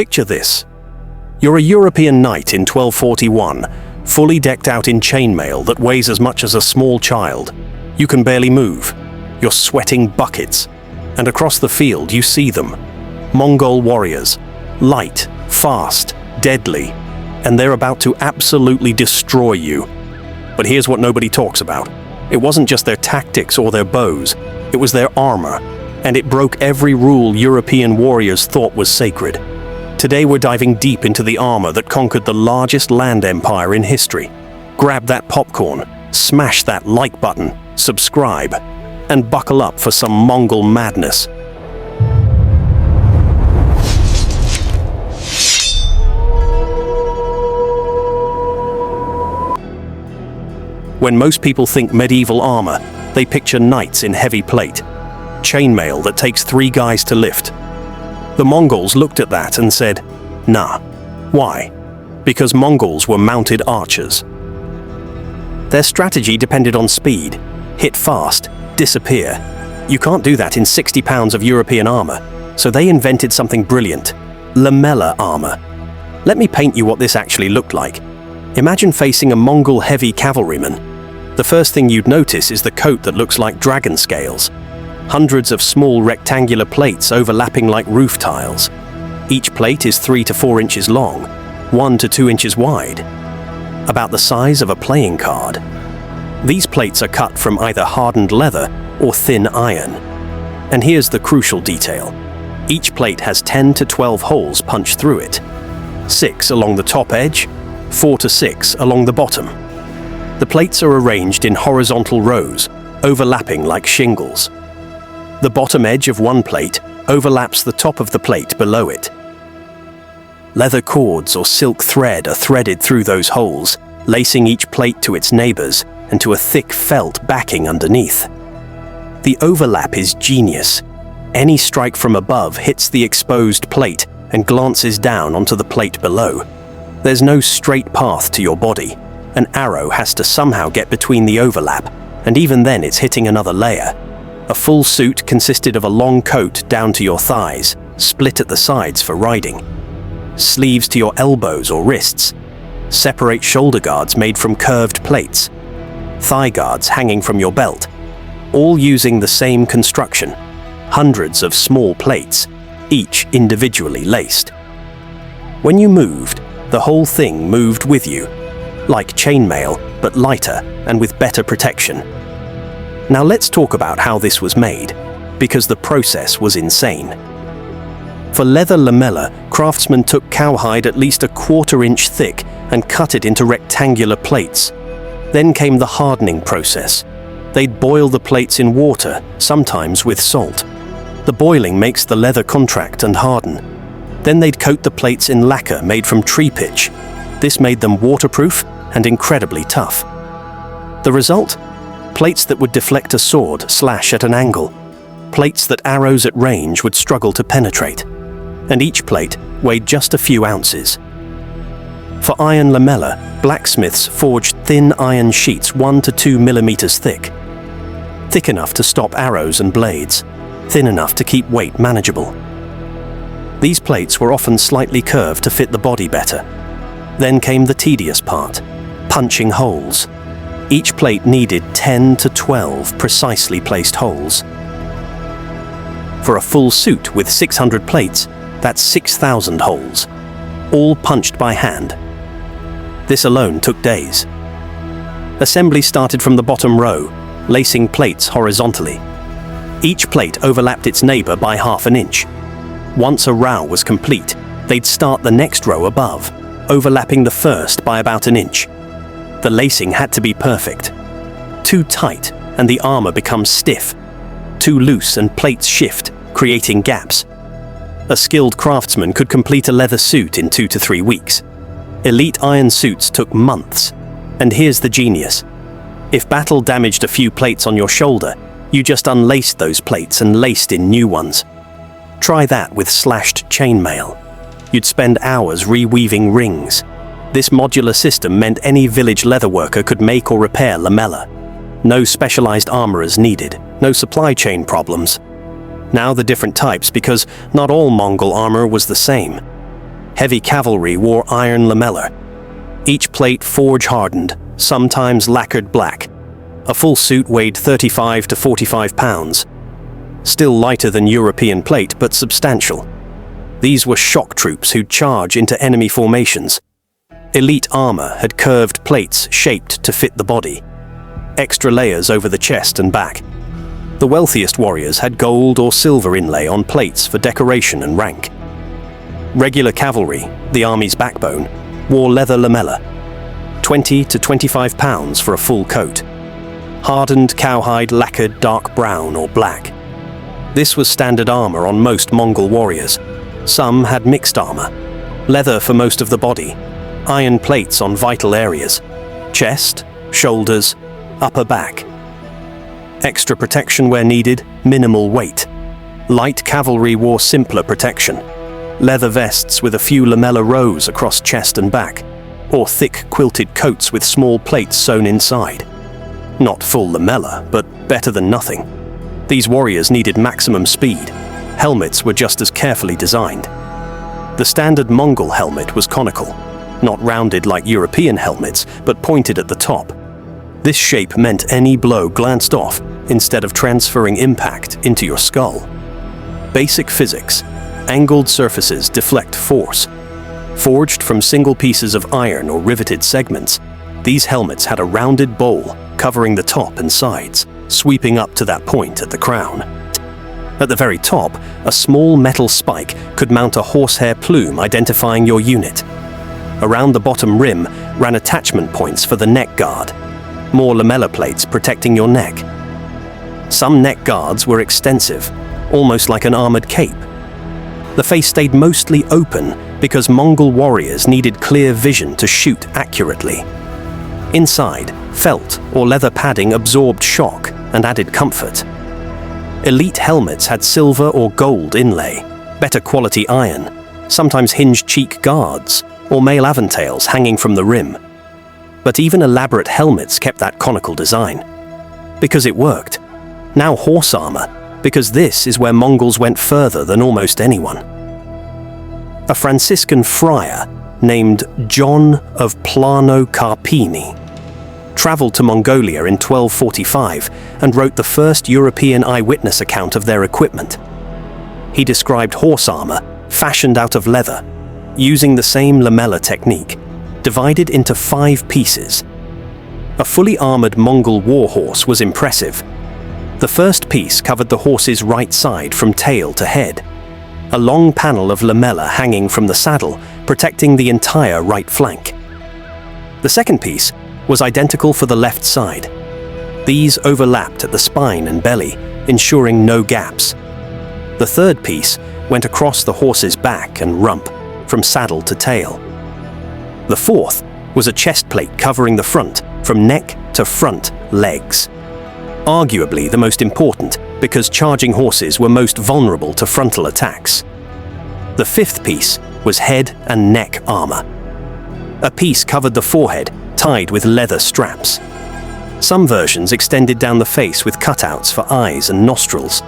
Picture this. You're a European knight in 1241, fully decked out in chainmail that weighs as much as a small child. You can barely move. You're sweating buckets. And across the field you see them. Mongol warriors. Light, fast, deadly. And they're about to absolutely destroy you. But here's what nobody talks about. It wasn't just their tactics or their bows. It was their armor. And it broke every rule European warriors thought was sacred. Today we're diving deep into the armor that conquered the largest land empire in history. Grab that popcorn, smash that like button, subscribe, and buckle up for some Mongol madness. When most people think medieval armor, they picture knights in heavy plate, chainmail that takes 3 guys to lift. The Mongols looked at that and said, nah. Why? Because Mongols were mounted archers. Their strategy depended on speed. Hit fast, disappear. You can't do that in 60 pounds of European armor, so they invented something brilliant: Lamellar armor. Let me paint you what this actually looked like. Imagine facing a Mongol heavy cavalryman. The first thing you'd notice is the coat that looks like dragon scales. Hundreds of small rectangular plates overlapping like roof tiles. Each plate is 3 to 4 inches long, 1 to 2 inches wide, about the size of a playing card. These plates are cut from either hardened leather or thin iron. And here's the crucial detail. Each plate has 10 to 12 holes punched through it. 6 along the top edge, 4 to 6 along the bottom. The plates are arranged in horizontal rows, overlapping like shingles. The bottom edge of one plate overlaps the top of the plate below it. Leather cords or silk thread are threaded through those holes, lacing each plate to its neighbors and to a thick felt backing underneath. The overlap is genius. Any strike from above hits the exposed plate and glances down onto the plate below. There's no straight path to your body. An arrow has to somehow get between the overlap, and even then it's hitting another layer. A full suit consisted of a long coat down to your thighs, split at the sides for riding. Sleeves to your elbows or wrists. Separate shoulder guards made from curved plates. Thigh guards hanging from your belt. All using the same construction. Hundreds of small plates, each individually laced. When you moved, the whole thing moved with you. Like chainmail, but lighter and with better protection. Now let's talk about how this was made, because the process was insane. For leather lamellar, craftsmen took cowhide at least a 1/4 inch thick and cut it into rectangular plates. Then came the hardening process. They'd boil the plates in water, sometimes with salt. The boiling makes the leather contract and harden. Then they'd coat the plates in lacquer made from tree pitch. This made them waterproof and incredibly tough. The result? Plates that would deflect a sword, slash at an angle. Plates that arrows at range would struggle to penetrate. And each plate weighed just a few ounces. For iron lamellar, blacksmiths forged thin iron sheets 1 to 2 millimeters thick. Thick enough to stop arrows and blades, thin enough to keep weight manageable. These plates were often slightly curved to fit the body better. Then came the tedious part, punching holes. Each plate needed 10 to 12 precisely placed holes. For a full suit with 600 plates, that's 6,000 holes, all punched by hand. This alone took days. Assembly started from the bottom row, lacing plates horizontally. Each plate overlapped its neighbor by 1/2 inch. Once a row was complete, they'd start the next row above, overlapping the first by about 1 inch. The lacing had to be perfect. Too tight, and the armor becomes stiff. Too loose, and plates shift, creating gaps. A skilled craftsman could complete a leather suit in 2 to 3 weeks. Elite iron suits took months. And here's the genius. If battle damaged a few plates on your shoulder, you just unlaced those plates and laced in new ones. Try that with slashed chainmail. You'd spend hours reweaving rings. This modular system meant any village leatherworker could make or repair lamellar. No specialized armorers needed, no supply chain problems. Now the different types, because not all Mongol armor was the same. Heavy cavalry wore iron lamellar, each plate forge-hardened, sometimes lacquered black. A full suit weighed 35 to 45 pounds. Still lighter than European plate, but substantial. These were shock troops who'd charge into enemy formations. Elite armor had curved plates shaped to fit the body. Extra layers over the chest and back. The wealthiest warriors had gold or silver inlay on plates for decoration and rank. Regular cavalry, the army's backbone, wore leather lamellar, 20 to 25 pounds for a full coat. Hardened cowhide lacquered dark brown or black. This was standard armor on most Mongol warriors. Some had mixed armor. Leather for most of the body. Iron plates on vital areas. Chest, shoulders, upper back. Extra protection where needed, minimal weight. Light cavalry wore simpler protection. Leather vests with a few lamellar rows across chest and back, or thick quilted coats with small plates sewn inside. Not full lamellar, but better than nothing. These warriors needed maximum speed. Helmets were just as carefully designed. The standard Mongol helmet was conical, not rounded like European helmets, but pointed at the top. This shape meant any blow glanced off instead of transferring impact into your skull. Basic physics. Angled surfaces deflect force. Forged from single pieces of iron or riveted segments, these helmets had a rounded bowl covering the top and sides, sweeping up to that point at the crown. At the very top, a small metal spike could mount a horsehair plume identifying your unit. Around the bottom rim ran attachment points for the neck guard, more lamellar plates protecting your neck. Some neck guards were extensive, almost like an armored cape. The face stayed mostly open because Mongol warriors needed clear vision to shoot accurately. Inside, felt or leather padding absorbed shock and added comfort. Elite helmets had silver or gold inlay, better quality iron, sometimes hinged cheek guards, or mail aventails hanging from the rim. But even elaborate helmets kept that conical design. Because it worked. Now horse armor, because this is where Mongols went further than almost anyone. A Franciscan friar named John of Plano Carpini traveled to Mongolia in 1245 and wrote the first European eyewitness account of their equipment. He described horse armor, fashioned out of leather, using the same lamellar technique, divided into 5 pieces. A fully armored Mongol war horse was impressive. The first piece covered the horse's right side from tail to head, a long panel of lamellar hanging from the saddle, protecting the entire right flank. The second piece was identical for the left side. These overlapped at the spine and belly, ensuring no gaps. The third piece went across the horse's back and rump, from saddle to tail. The fourth was a chest plate covering the front, from neck to front legs. Arguably the most important, because charging horses were most vulnerable to frontal attacks. The fifth piece was head and neck armor. A piece covered the forehead, tied with leather straps. Some versions extended down the face with cutouts for eyes and nostrils.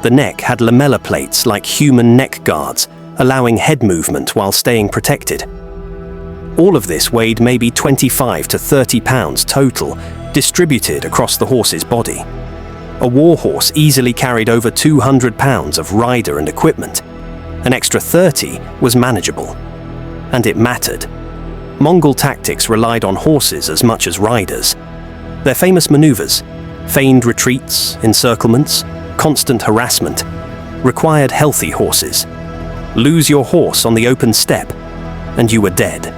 The neck had lamellar plates like human neck guards, allowing head movement while staying protected. All of this weighed maybe 25 to 30 pounds total, distributed across the horse's body. A war horse easily carried over 200 pounds of rider and equipment. An extra 30 was manageable. And it mattered. Mongol tactics relied on horses as much as riders. Their famous maneuvers, feigned retreats, encirclements, constant harassment, required healthy horses. Lose your horse on the open steppe, and you were dead.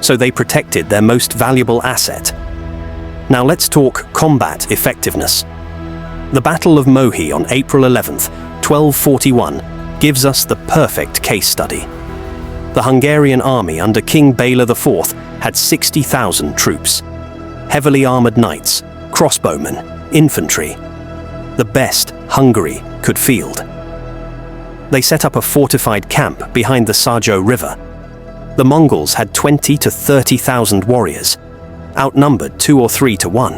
So they protected their most valuable asset. Now let's talk combat effectiveness. The Battle of Mohi on April 11th, 1241, gives us the perfect case study. The Hungarian army under King Bela IV had 60,000 troops. Heavily armored knights, crossbowmen, infantry. The best Hungary could field. They set up a fortified camp behind the Sajo River. The Mongols had 20 to 30,000 warriors, outnumbered 2 or 3 to 1.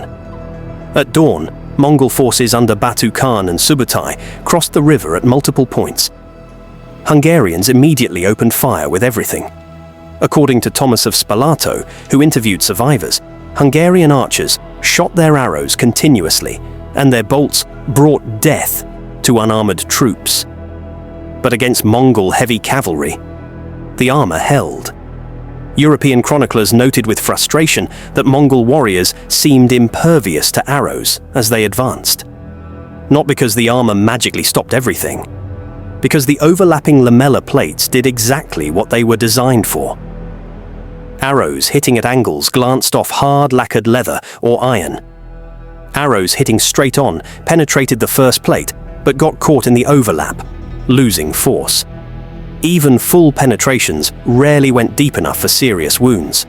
At dawn, Mongol forces under Batu Khan and Subutai crossed the river at multiple points. Hungarians immediately opened fire with everything. According to Thomas of Spalato, who interviewed survivors, Hungarian archers shot their arrows continuously, and their bolts brought death to unarmored troops. But against Mongol heavy cavalry, the armor held. European chroniclers noted with frustration that Mongol warriors seemed impervious to arrows as they advanced. Not because the armor magically stopped everything, because the overlapping lamellar plates did exactly what they were designed for. Arrows hitting at angles glanced off hard lacquered leather or iron. Arrows hitting straight on penetrated the first plate, but got caught in the overlap, losing force. Even full penetrations rarely went deep enough for serious wounds.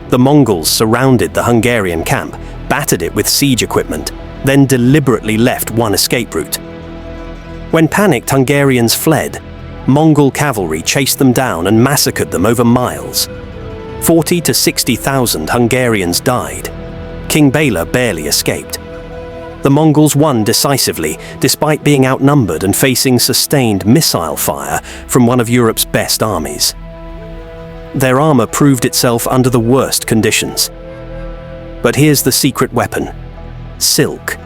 The Mongols surrounded the Hungarian camp, battered it with siege equipment, then deliberately left one escape route. When panicked Hungarians fled, Mongol cavalry chased them down and massacred them over miles. 40 to 60,000 Hungarians died. King Bela barely escaped. The Mongols won decisively, despite being outnumbered and facing sustained missile fire from one of Europe's best armies. Their armor proved itself under the worst conditions. But here's the secret weapon: silk.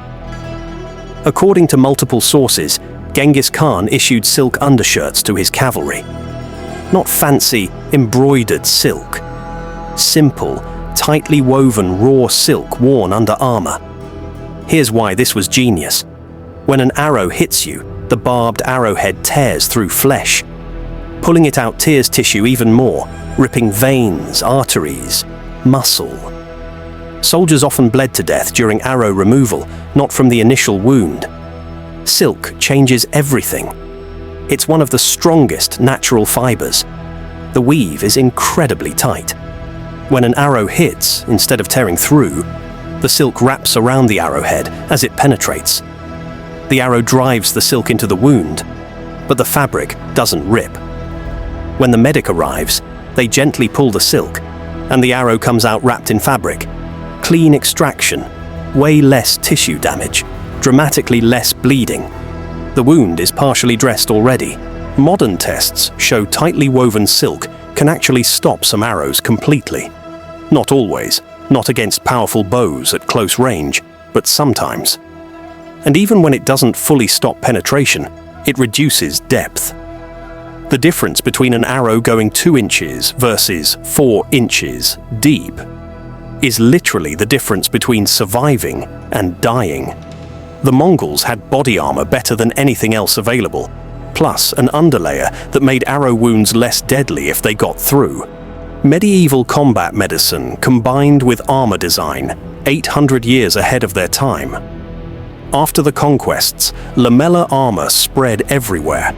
According to multiple sources, Genghis Khan issued silk undershirts to his cavalry. Not fancy, embroidered silk. Simple, tightly woven raw silk worn under armor. Here's why this was genius. When an arrow hits you, the barbed arrowhead tears through flesh. Pulling it out tears tissue even more, ripping veins, arteries, muscle. Soldiers often bled to death during arrow removal, not from the initial wound. Silk changes everything. It's one of the strongest natural fibers. The weave is incredibly tight. When an arrow hits, instead of tearing through, the silk wraps around the arrowhead as it penetrates. The arrow drives the silk into the wound, but the fabric doesn't rip. When the medic arrives, they gently pull the silk, and the arrow comes out wrapped in fabric. Clean extraction, way less tissue damage, dramatically less bleeding. The wound is partially dressed already. Modern tests show tightly woven silk can actually stop some arrows completely. Not always. Not against powerful bows at close range, but sometimes. And even when it doesn't fully stop penetration, it reduces depth. The difference between an arrow going 2 inches versus 4 inches deep is literally the difference between surviving and dying. The Mongols had body armor better than anything else available, plus an underlayer that made arrow wounds less deadly if they got through. Medieval combat medicine combined with armor design, 800 years ahead of their time. After the conquests, lamellar armor spread everywhere.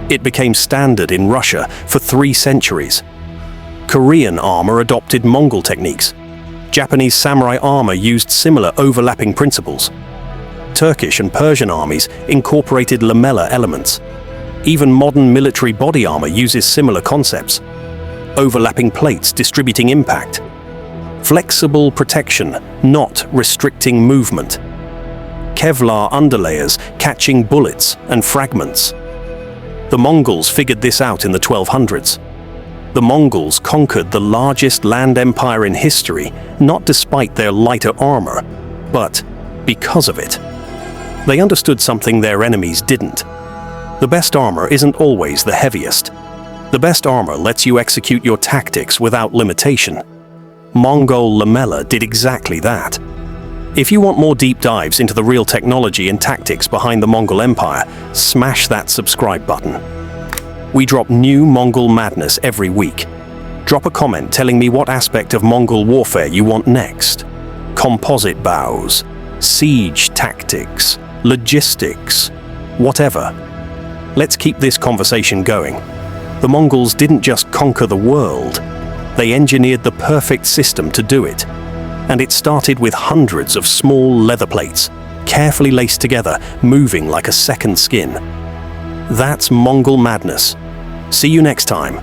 It became standard in Russia for 3 centuries. Korean armor adopted Mongol techniques. Japanese samurai armor used similar overlapping principles. Turkish and Persian armies incorporated lamellar elements. Even modern military body armor uses similar concepts. Overlapping plates distributing impact. Flexible protection, not restricting movement. Kevlar underlayers catching bullets and fragments. The Mongols figured this out in the 1200s. The Mongols conquered the largest land empire in history, not despite their lighter armor, but because of it. They understood something their enemies didn't. The best armor isn't always the heaviest. The best armor lets you execute your tactics without limitation. Mongol lamellar did exactly that. If you want more deep dives into the real technology and tactics behind the Mongol Empire, smash that subscribe button. We drop new Mongol madness every week. Drop a comment telling me what aspect of Mongol warfare you want next. Composite bows, siege tactics, logistics, whatever. Let's keep this conversation going. The Mongols didn't just conquer the world, they engineered the perfect system to do it. And it started with hundreds of small leather plates, carefully laced together, moving like a second skin. That's Mongol madness. See you next time.